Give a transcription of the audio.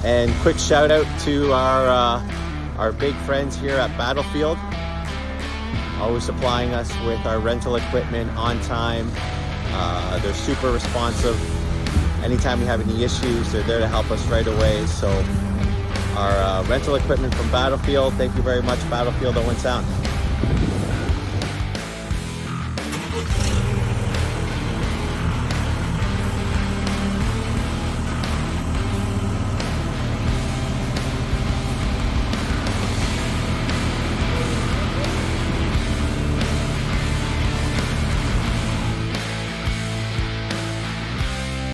And quick shout out to our big friends here at Battlefield, always supplying us with our rental equipment on time. They're super responsive. Anytime we have any issues, they're there to help us right away. So our rental equipment from Battlefield, thank you very much, Battlefield Owen Sound.